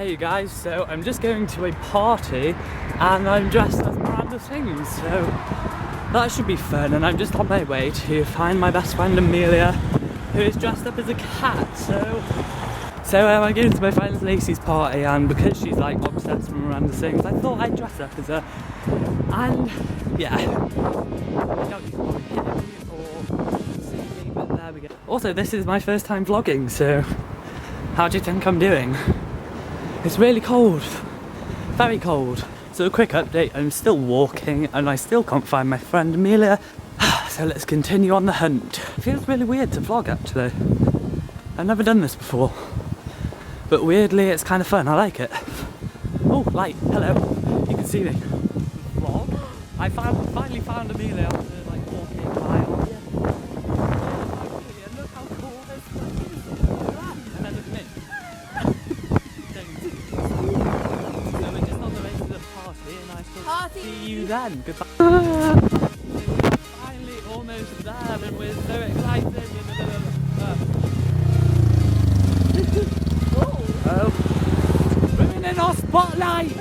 Hey you guys, so I'm just going to a party and I'm dressed as Miranda sings, so that should be fun. And I'm just on my way to find my best friend Amelia, who is dressed up as a cat. So I'm going to my friend Lacey's party, and because she's like obsessed with Miranda sings, I thought I'd dress up as her. And yeah, I don't need to probably hit me or see me, but there we go. Also, this is my first time vlogging, so how do you think I'm doing? It's really cold, very cold. So a quick update, I'm still walking and I still can't find my friend Amelia. So let's continue on the hunt. It feels really weird to vlog actually. I've never done this before. But weirdly it's kind of fun, I like it. Oh, light, hello, you can see me. Vlog? I finally found Amelia after like walking a mile. Look how cool this place is. And then look at me. So we're just on the way to the party and I shall see you then. Goodbye. We're finally almost there and we're so excited. Oh, we're in our spotlight!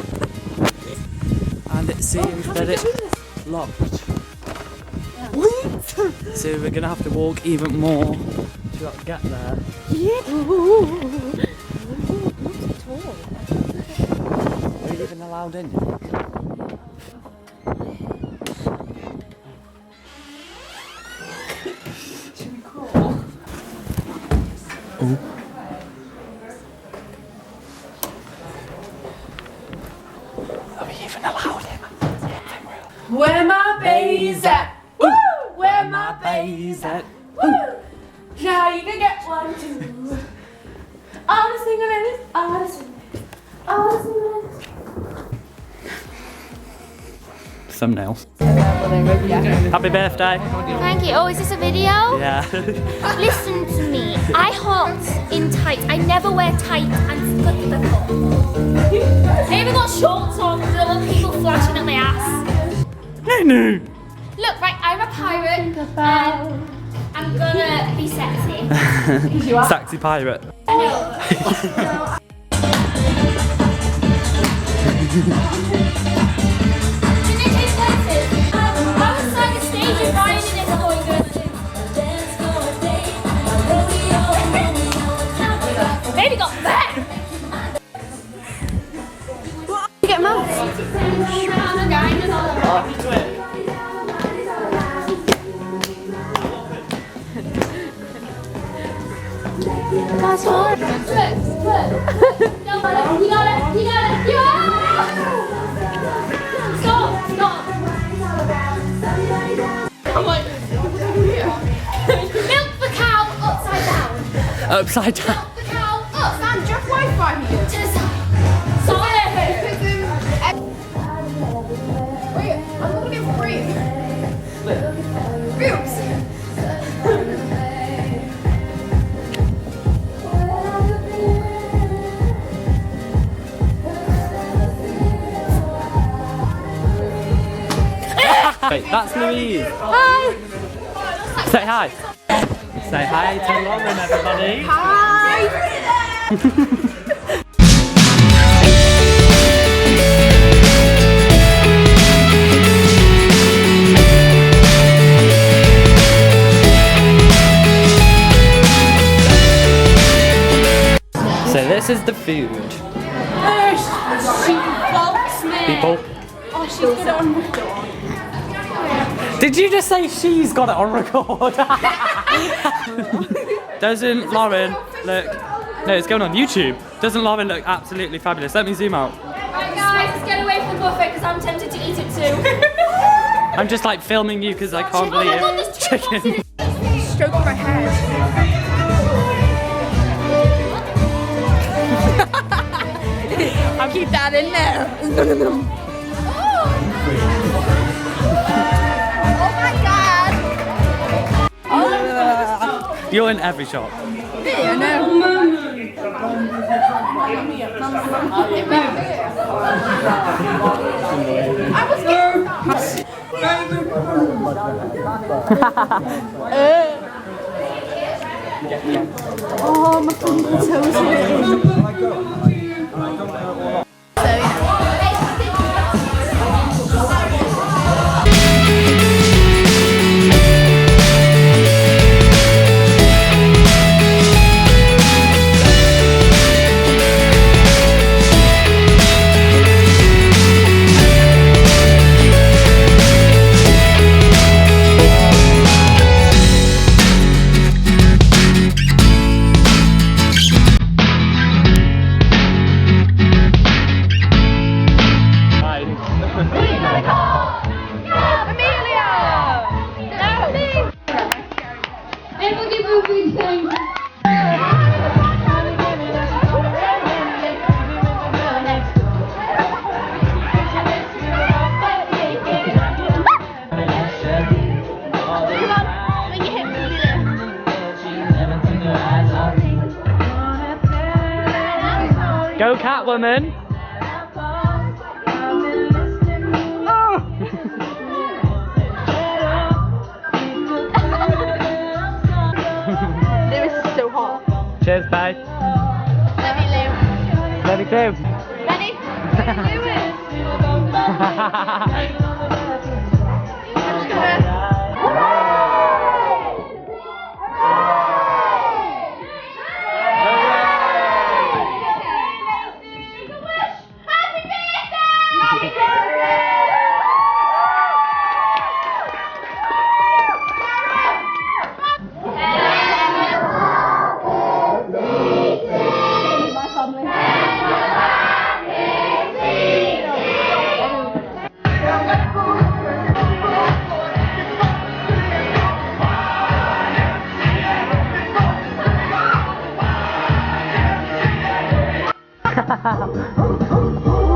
And it seems that it's locked. So we're gonna have to walk even more to get there. Yeah. Are you even allowed in yet? Should we crawl? Oh. Are we even allowed in? Where my bays at? Woo! Where my bays at? Woo! Now you can get one too. All the single ladies, all the single ladies, all the single ladies. Thumbnails. Happy birthday. Thank you. Oh, is this a video? Yeah. Listen to me. I hot in tights. I never wear tights and split the top. I even got shorts on because I want people flashing at my ass. No. Look, right, I'm a pirate and I'm gonna be sexy. You are. Sexy pirate. I know. Can they take places? I was like a stage and Ryan and it's going good. Baby got back! You get mouth. That's hard. Look. You got it. Yeah! Stop. Milk the cow upside down. Upside down. Milk the cow upside down. Just Wi-Fi here. To the side. Sorry. Wait, I'm looking at free. Oops. Wait, that's Louise. Hi. Say hi. Say hi to Lauren, everybody. So this is the food. She floats me. People. Oh, she's got it on record. Did you just say she's got it on record? Doesn't Lauren look... No, it's going on YouTube. Doesn't Lauren look absolutely fabulous? Let me zoom out. Right guys, let's get away from the buffet because I'm tempted to eat it too. I'm just like filming you because I can't believe Oh my God, there's two chicken. Stroke my head. I'll keep that in there. You're in every shop. Yeah, I know. Oh, my toes hurt. Go Catwoman! This is so hot. Cheers, babe. Let me live. Love you too. Ready?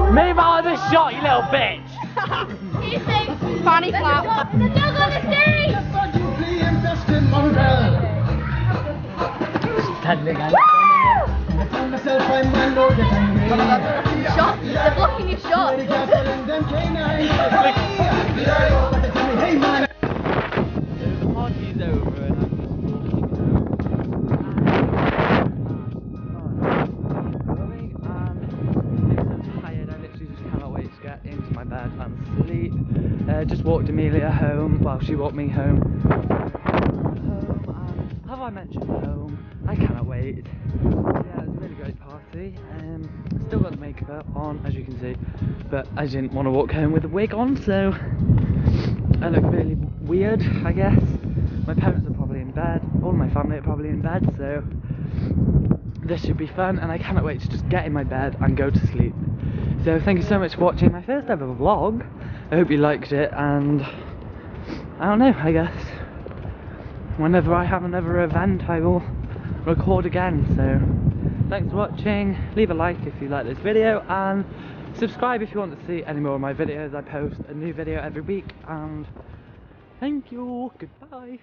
Move out of the shot, you little bitch! Fanny flap. The dog on the stage! Standing out. Shot. They're blocking your shot. The party's over and I'm just walking home. I'm so tired, I literally just cannot wait to get into my bed and sleep. Just walked Amelia home, well she walked me home. Have I mentioned home? I cannot wait. Yeah, it was a really great party. Still got the makeup on, as you can see, but I didn't want to walk home with a wig on, so I look really weird, I guess. My parents are probably in bed, all my family are probably in bed, so this should be fun, and I cannot wait to just get in my bed and go to sleep. So thank you so much for watching my first ever vlog. I hope you liked it, and I don't know, I guess whenever I have another event I will record again. So thanks for watching, leave a like if you like this video, and subscribe if you want to see any more of my videos. I post a new video every week, and thank you, goodbye.